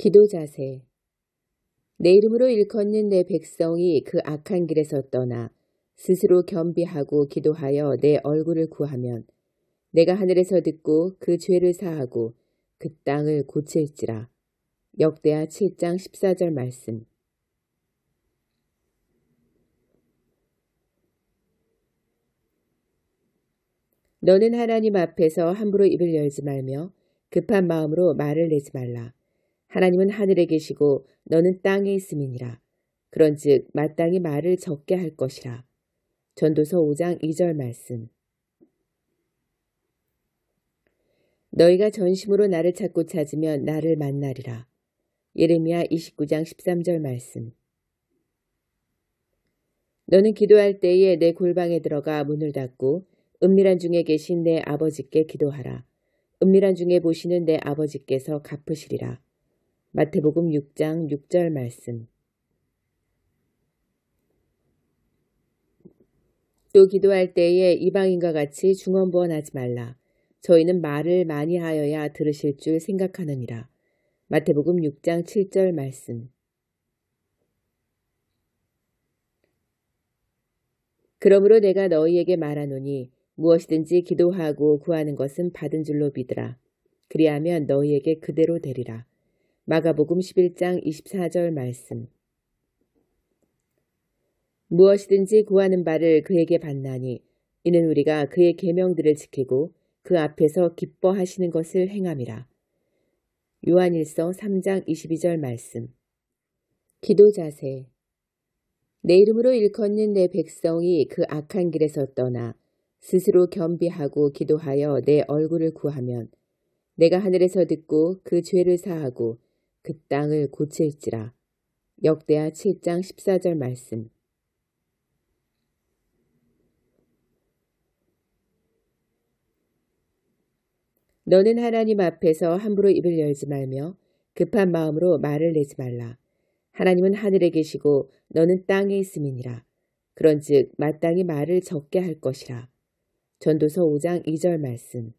기도 자세. 내 이름으로 일컫는 내 백성이 그 악한 길에서 떠나 스스로 겸비하고 기도하여 내 얼굴을 구하면 내가 하늘에서 듣고 그 죄를 사하고 그 땅을 고칠지라. 역대하 7장 14절 말씀. 너는 하나님 앞에서 함부로 입을 열지 말며 급한 마음으로 말을 내지 말라. 하나님은 하늘에 계시고 너는 땅에 있음이니라. 그런즉 마땅히 말을 적게 할 것이라. 전도서 5장 2절 말씀. 너희가 전심으로 나를 찾고 찾으면 나를 만나리라. 예레미야 29장 13절 말씀. 너는 기도할 때에 내 골방에 들어가 문을 닫고 은밀한 중에 계신 내 아버지께 기도하라. 은밀한 중에 보시는 내 아버지께서 갚으시리라. 마태복음 6장 6절 말씀. 또 기도할 때에 이방인과 같이 중언부언하지 말라. 저희는 말을 많이 하여야 들으실 줄 생각하느니라. 마태복음 6장 7절 말씀. 그러므로 내가 너희에게 말하노니 무엇이든지 기도하고 구하는 것은 받은 줄로 믿으라. 그리하면 너희에게 그대로 되리라. 마가복음 11장 24절 말씀. 무엇이든지 구하는 바를 그에게 받나니 이는 우리가 그의 계명들을 지키고 그 앞에서 기뻐하시는 것을 행함이라. 요한일서 3장 22절 말씀. 기도 자세. 내 이름으로 일컫는 내 백성이 그 악한 길에서 떠나 스스로 겸비하고 기도하여 내 얼굴을 구하면 내가 하늘에서 듣고 그 죄를 사하고 그 땅을 고칠지라. 역대하 7장 14절 말씀. 너는 하나님 앞에서 함부로 입을 열지 말며 급한 마음으로 말을 내지 말라. 하나님은 하늘에 계시고 너는 땅에 있음이니라. 그런즉 마땅히 말을 적게 할 것이라. 전도서 5장 2절 말씀.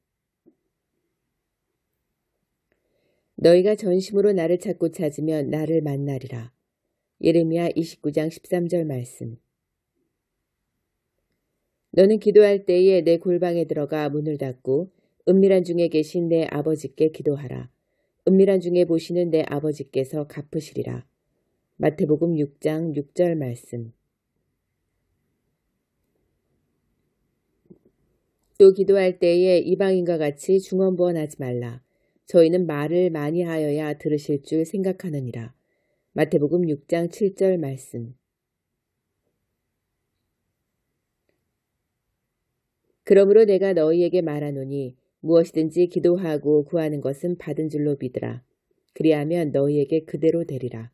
너희가 전심으로 나를 찾고 찾으면 나를 만나리라. 예레미야 29장 13절 말씀. 너는 기도할 때에 내 골방에 들어가 문을 닫고 은밀한 중에 계신 내 아버지께 기도하라. 은밀한 중에 보시는 내 아버지께서 갚으시리라. 마태복음 6장 6절 말씀. 또 기도할 때에 이방인과 같이 중언부언하지 말라. 저희는 말을 많이 하여야 들으실 줄 생각하느니라. 마태복음 6장 7절 말씀. 그러므로 내가 너희에게 말하노니 무엇이든지 기도하고 구하는 것은 받은 줄로 믿으라. 그리하면 너희에게 그대로 되리라.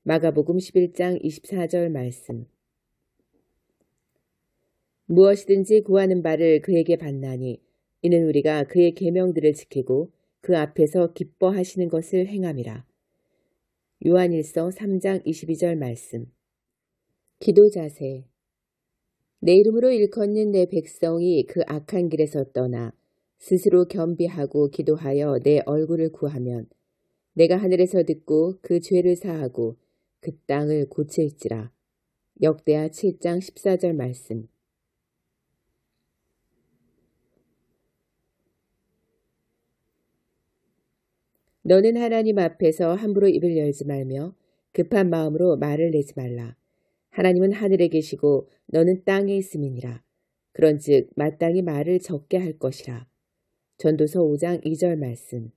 마가복음 11장 24절 말씀. 무엇이든지 구하는 바를 그에게 받나니 이는 우리가 그의 계명들을 지키고 그 앞에서 기뻐하시는 것을 행함이라. 요한일서 3장 22절 말씀. 기도 자세. 내 이름으로 일컫는 내 백성이 그 악한 길에서 떠나 스스로 겸비하고 기도하여 내 얼굴을 구하면 내가 하늘에서 듣고 그 죄를 사하고 그 땅을 고칠지라. 역대하 7장 14절 말씀. 너는 하나님 앞에서 함부로 입을 열지 말며 급한 마음으로 말을 내지 말라. 하나님은 하늘에 계시고 너는 땅에 있음이니라. 그런즉 마땅히 말을 적게 할 것이라. 전도서 5장 2절 말씀.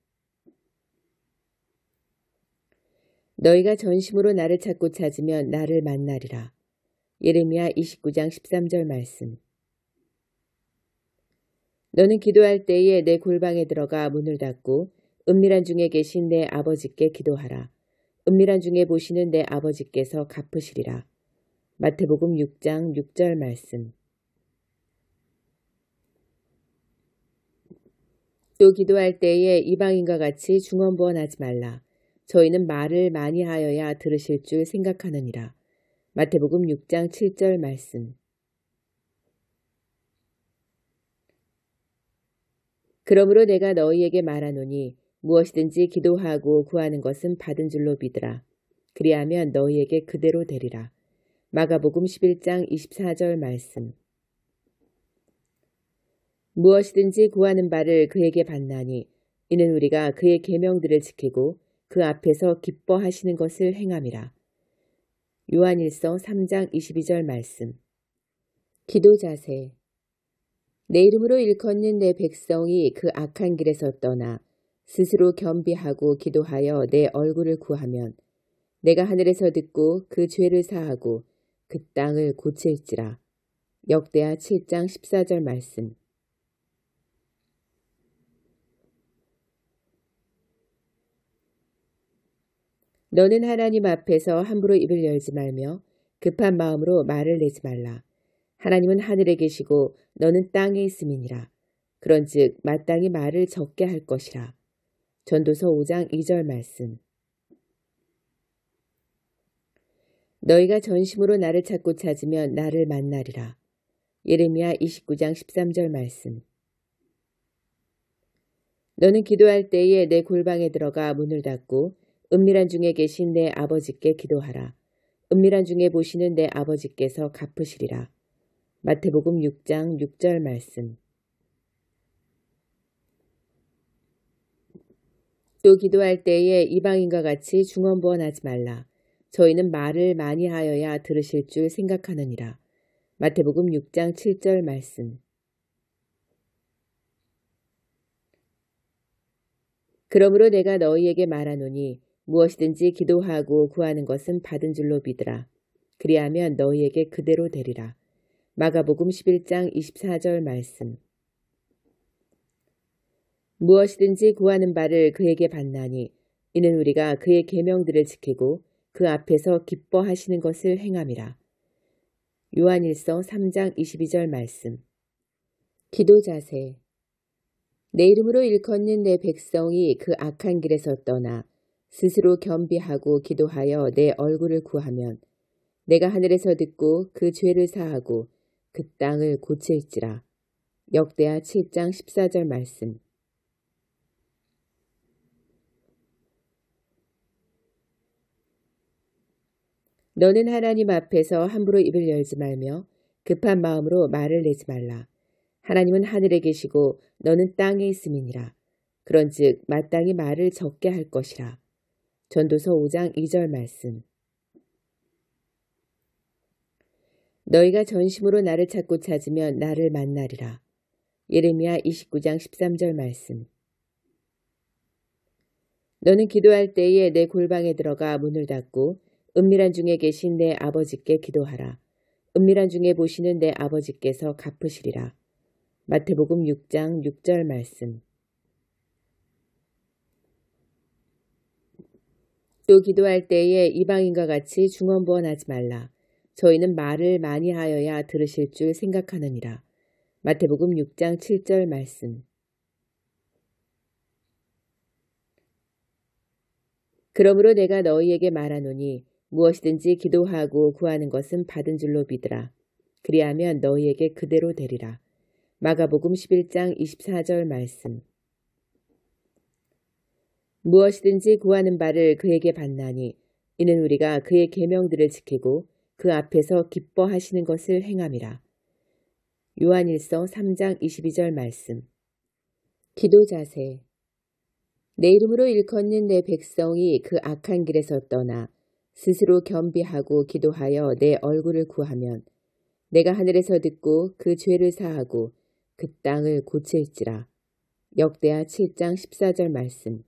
너희가 전심으로 나를 찾고 찾으면 나를 만나리라. 예레미야 29장 13절 말씀. 너는 기도할 때에 내 골방에 들어가 문을 닫고 은밀한 중에 계신 내 아버지께 기도하라. 은밀한 중에 보시는 내 아버지께서 갚으시리라. 마태복음 6장 6절 말씀. 또 기도할 때에 이방인과 같이 중언부언하지 말라. 저희는 말을 많이 하여야 들으실 줄 생각하느니라. 마태복음 6장 7절 말씀. 그러므로 내가 너희에게 말하노니 무엇이든지 기도하고 구하는 것은 받은 줄로 믿으라. 그리하면 너희에게 그대로 되리라. 마가복음 11장 24절 말씀. 무엇이든지 구하는 바를 그에게 받나니 이는 우리가 그의 계명들을 지키고 그 앞에서 기뻐하시는 것을 행함이라. 요한일서 3장 22절 말씀. 기도 자세. 내 이름으로 일컫는 내 백성이 그 악한 길에서 떠나 스스로 겸비하고 기도하여 내 얼굴을 구하면 내가 하늘에서 듣고 그 죄를 사하고 그 땅을 고칠지라. 역대하 7장 14절 말씀. 너는 하나님 앞에서 함부로 입을 열지 말며 급한 마음으로 말을 내지 말라. 하나님은 하늘에 계시고 너는 땅에 있음이니라. 그런즉 마땅히 말을 적게 할 것이라. 전도서 5장 2절 말씀. 너희가 전심으로 나를 찾고 찾으면 나를 만나리라. 예레미야 29장 13절 말씀. 너는 기도할 때에 내 골방에 들어가 문을 닫고 은밀한 중에 계신 내 아버지께 기도하라. 은밀한 중에 보시는 내 아버지께서 갚으시리라. 마태복음 6장 6절 말씀. 또 기도할 때에 이방인과 같이 중언부언하지 말라. 저희는 말을 많이 하여야 들으실 줄 생각하느니라. 마태복음 6장 7절 말씀. 그러므로 내가 너희에게 말하노니 무엇이든지 기도하고 구하는 것은 받은 줄로 믿으라. 그리하면 너희에게 그대로 되리라. 마가복음 11장 24절 말씀. 무엇이든지 구하는 바를 그에게 받나니 이는 우리가 그의 계명들을 지키고 그 앞에서 기뻐하시는 것을 행함이라. 요한일서 3장 22절 말씀. 기도 자세. 내 이름으로 일컫는 내 백성이 그 악한 길에서 떠나 스스로 겸비하고 기도하여 내 얼굴을 구하면 내가 하늘에서 듣고 그 죄를 사하고 그 땅을 고칠지라. 역대하 7장 14절 말씀. 너는 하나님 앞에서 함부로 입을 열지 말며 급한 마음으로 말을 내지 말라. 하나님은 하늘에 계시고 너는 땅에 있음이니라. 그런즉 마땅히 말을 적게 할 것이라. 전도서 5장 2절 말씀. 너희가 전심으로 나를 찾고 찾으면 나를 만나리라. 예레미야 29장 13절 말씀. 너는 기도할 때에 내 골방에 들어가 문을 닫고 은밀한 중에 계신 내 아버지께 기도하라. 은밀한 중에 보시는 내 아버지께서 갚으시리라. 마태복음 6장 6절 말씀. 또 기도할 때에 이방인과 같이 중언부언하지 말라. 저희는 말을 많이 하여야 들으실 줄 생각하느니라. 마태복음 6장 7절 말씀. 그러므로 내가 너희에게 말하노니 무엇이든지 기도하고 구하는 것은 받은 줄로 믿으라. 그리하면 너희에게 그대로 되리라. 마가복음 11장 24절 말씀. 무엇이든지 구하는 바를 그에게 받나니 이는 우리가 그의 계명들을 지키고 그 앞에서 기뻐하시는 것을 행함이라. 요한일서 3장 22절 말씀. 기도 자세. 내 이름으로 일컫는 내 백성이 그 악한 길에서 떠나 스스로 겸비하고 기도하여 내 얼굴을 구하면 내가 하늘에서 듣고 그 죄를 사하고 그 땅을 고칠지라. 역대하 7장 14절 말씀.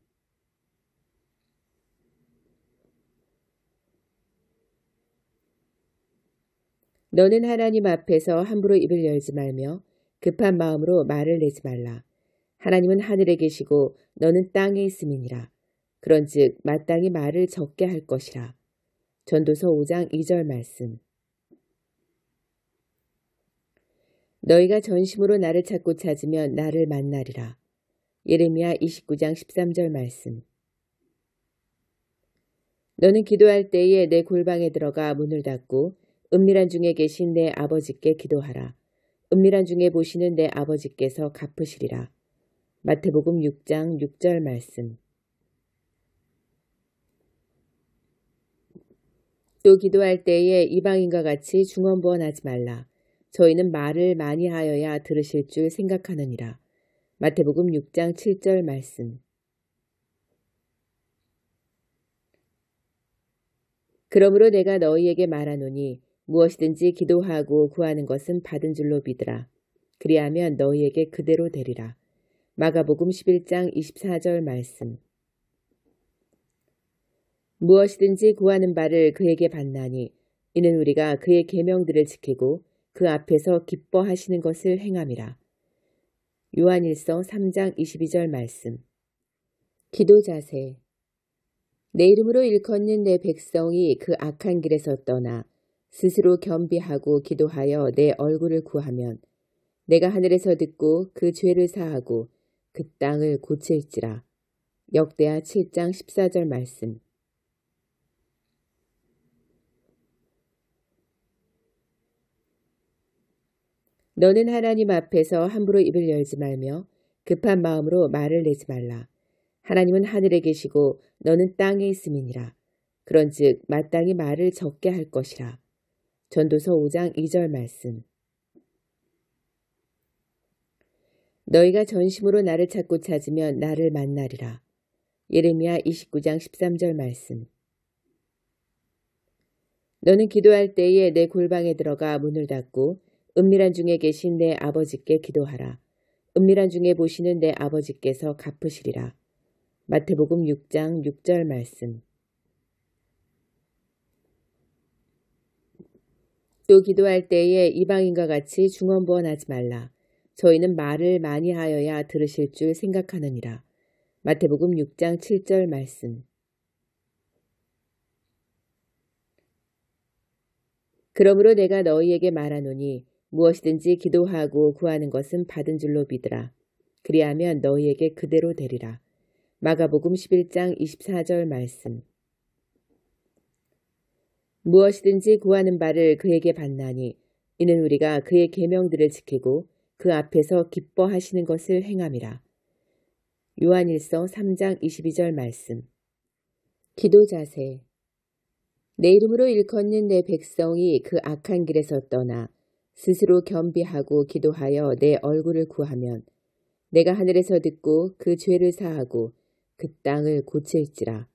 너는 하나님 앞에서 함부로 입을 열지 말며 급한 마음으로 말을 내지 말라. 하나님은 하늘에 계시고 너는 땅에 있음이니라. 그런즉 마땅히 말을 적게 할 것이라. 전도서 5장 2절 말씀. 너희가 전심으로 나를 찾고 찾으면 나를 만나리라. 예레미야 29장 13절 말씀. 너는 기도할 때에 내 골방에 들어가 문을 닫고 은밀한 중에 계신 내 아버지께 기도하라. 은밀한 중에 보시는 내 아버지께서 갚으시리라. 마태복음 6장 6절 말씀. 또 기도할 때에 이방인과 같이 중언부언하지 말라. 저희는 말을 많이 하여야 들으실 줄 생각하느니라. 마태복음 6장 7절 말씀. 그러므로 내가 너희에게 말하노니 무엇이든지 기도하고 구하는 것은 받은 줄로 믿으라. 그리하면 너희에게 그대로 되리라. 마가복음 11장 24절 말씀. 무엇이든지 구하는 바를 그에게 받나니 이는 우리가 그의 계명들을 지키고 그 앞에서 기뻐하시는 것을 행함이라. 요한일서 3장 22절 말씀. 기도 자세. 내 이름으로 일컫는 내 백성이 그 악한 길에서 떠나 스스로 겸비하고 기도하여 내 얼굴을 구하면 내가 하늘에서 듣고 그 죄를 사하고 그 땅을 고칠지라. 역대하 7장 14절 말씀. 너는 하나님 앞에서 함부로 입을 열지 말며 급한 마음으로 말을 내지 말라. 하나님은 하늘에 계시고 너는 땅에 있음이니라. 그런즉 마땅히 말을 적게 할 것이라. 전도서 5장 2절 말씀. 너희가 전심으로 나를 찾고 찾으면 나를 만나리라. 예레미야 29장 13절 말씀. 너는 기도할 때에 내 골방에 들어가 문을 닫고 은밀한 중에 계신 내 아버지께 기도하라. 은밀한 중에 보시는 내 아버지께서 갚으시리라. 마태복음 6장 6절 말씀. 또 기도할 때에 이방인과 같이 중언부언하지 말라. 저희는 말을 많이 하여야 들으실 줄 생각하느니라. 마태복음 6장 7절 말씀. 그러므로 내가 너희에게 말하노니 무엇이든지 기도하고 구하는 것은 받은 줄로 믿으라. 그리하면 너희에게 그대로 되리라. 마가복음 11장 24절 말씀. 무엇이든지 구하는 바를 그에게 받나니 이는 우리가 그의 계명들을 지키고 그 앞에서 기뻐하시는 것을 행함이라. 요한일서 3장 22절 말씀. 기도 자세. 내 이름으로 일컫는 내 백성이 그 악한 길에서 떠나 스스로 겸비하고 기도하여 내 얼굴을 구하면 내가 하늘에서 듣고 그 죄를 사하고 그 땅을 고칠지라.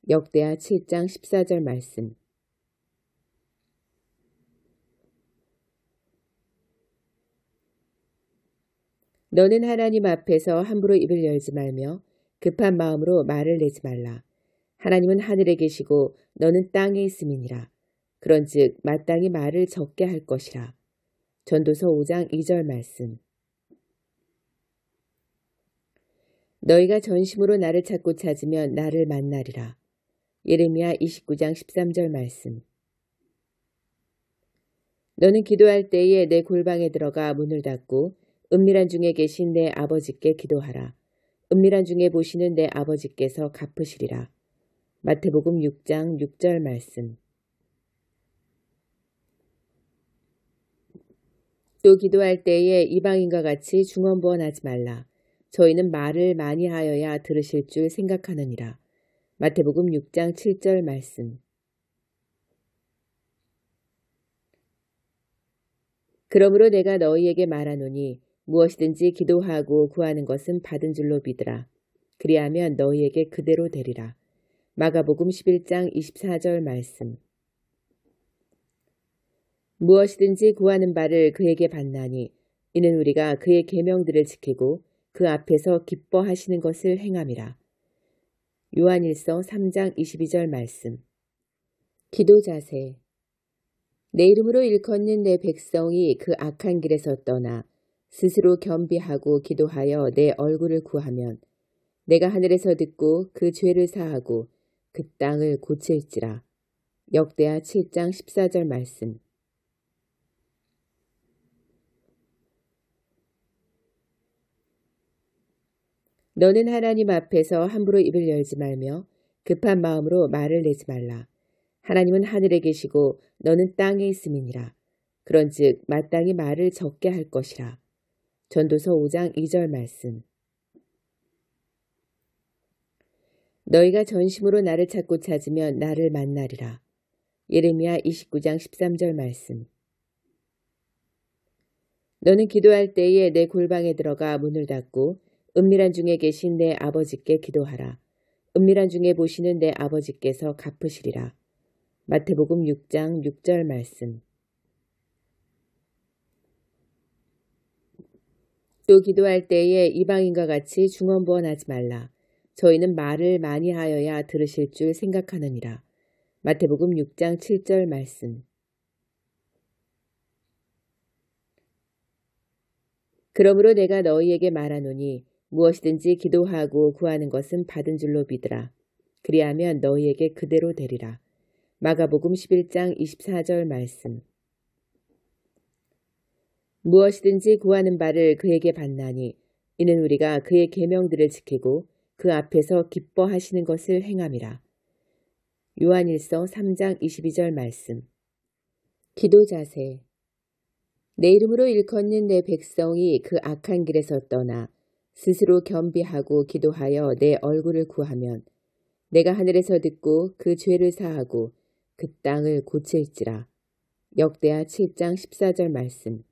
역대하 7장 14절 말씀. 너는 하나님 앞에서 함부로 입을 열지 말며 급한 마음으로 말을 내지 말라. 하나님은 하늘에 계시고 너는 땅에 있음이니라. 그런즉 마땅히 말을 적게 할 것이라. 전도서 5장 2절 말씀. 너희가 전심으로 나를 찾고 찾으면 나를 만나리라. 예레미야 29장 13절 말씀. 너는 기도할 때에 내 골방에 들어가 문을 닫고 은밀한 중에 계신 내 아버지께 기도하라. 은밀한 중에 보시는 내 아버지께서 갚으시리라. 마태복음 6장 6절 말씀. 또 기도할 때에 이방인과 같이 중언부언하지 말라. 저희는 말을 많이 하여야 들으실 줄 생각하느니라. 마태복음 6장 7절 말씀. 그러므로 내가 너희에게 말하노니 무엇이든지 기도하고 구하는 것은 받은 줄로 믿으라. 그리하면 너희에게 그대로 되리라. 마가복음 11장 24절 말씀. 무엇이든지 구하는 바를 그에게 받나니 이는 우리가 그의 계명들을 지키고 그 앞에서 기뻐하시는 것을 행함이라. 요한일서 3장 22절 말씀. 기도 자세. 내 이름으로 일컫는 내 백성이 그 악한 길에서 떠나 스스로 겸비하고 기도하여 내 얼굴을 구하면 내가 하늘에서 듣고 그 죄를 사하고 그 땅을 고칠지라. 역대하 7장 14절 말씀. 너는 하나님 앞에서 함부로 입을 열지 말며 급한 마음으로 말을 내지 말라. 하나님은 하늘에 계시고 너는 땅에 있음이니라. 그런즉 마땅히 말을 적게 할 것이라. 전도서 5장 2절 말씀. 너희가 전심으로 나를 찾고 찾으면 나를 만나리라. 예레미야 29장 13절 말씀. 너는 기도할 때에 내 골방에 들어가 문을 닫고 은밀한 중에 계신 내 아버지께 기도하라. 은밀한 중에 보시는 내 아버지께서 갚으시리라. 마태복음 6장 6절 말씀. 또 기도할 때에 이방인과 같이 중언부언하지 말라. 저희는 말을 많이 하여야 들으실 줄 생각하느니라. 마태복음 6장 7절 말씀. 그러므로 내가 너희에게 말하노니 무엇이든지 기도하고 구하는 것은 받은 줄로 믿으라. 그리하면 너희에게 그대로 되리라. 마가복음 11장 24절 말씀. 무엇이든지 구하는 바를 그에게 받나니 이는 우리가 그의 계명들을 지키고 그 앞에서 기뻐하시는 것을 행함이라. 요한일서 3장 22절 말씀. 기도 자세. 내 이름으로 일컫는 내 백성이 그 악한 길에서 떠나 스스로 겸비하고 기도하여 내 얼굴을 구하면 내가 하늘에서 듣고 그 죄를 사하고 그 땅을 고칠지라. 역대하 7장 14절 말씀.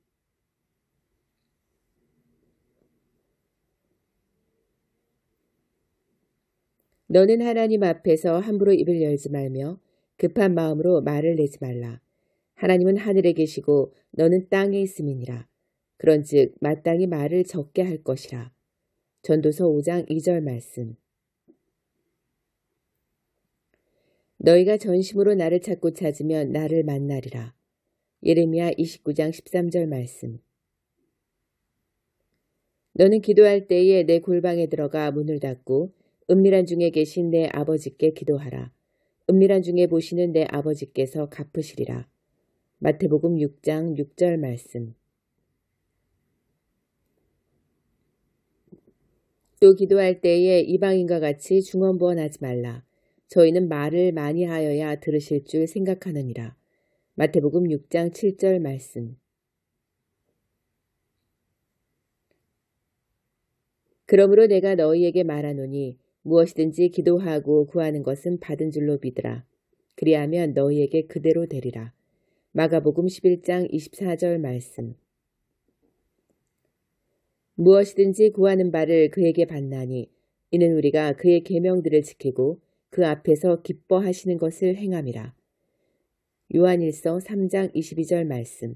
너는 하나님 앞에서 함부로 입을 열지 말며 급한 마음으로 말을 내지 말라. 하나님은 하늘에 계시고 너는 땅에 있음이니라. 그런즉 마땅히 말을 적게 할 것이라. 전도서 5장 2절 말씀. 너희가 전심으로 나를 찾고 찾으면 나를 만나리라. 예레미야 29장 13절 말씀. 너는 기도할 때에 내 골방에 들어가 문을 닫고 은밀한 중에 계신 내 아버지께 기도하라. 은밀한 중에 보시는 내 아버지께서 갚으시리라. 마태복음 6장 6절 말씀. 또 기도할 때에 이방인과 같이 중언부언하지 말라. 저희는 말을 많이 하여야 들으실 줄 생각하느니라. 마태복음 6장 7절 말씀. 그러므로 내가 너희에게 말하노니 무엇이든지 기도하고 구하는 것은 받은 줄로 믿으라. 그리하면 너희에게 그대로 되리라. 마가복음 11장 24절 말씀. 무엇이든지 구하는 바를 그에게 받나니 이는 우리가 그의 계명들을 지키고 그 앞에서 기뻐하시는 것을 행함이라. 요한일서 3장 22절 말씀.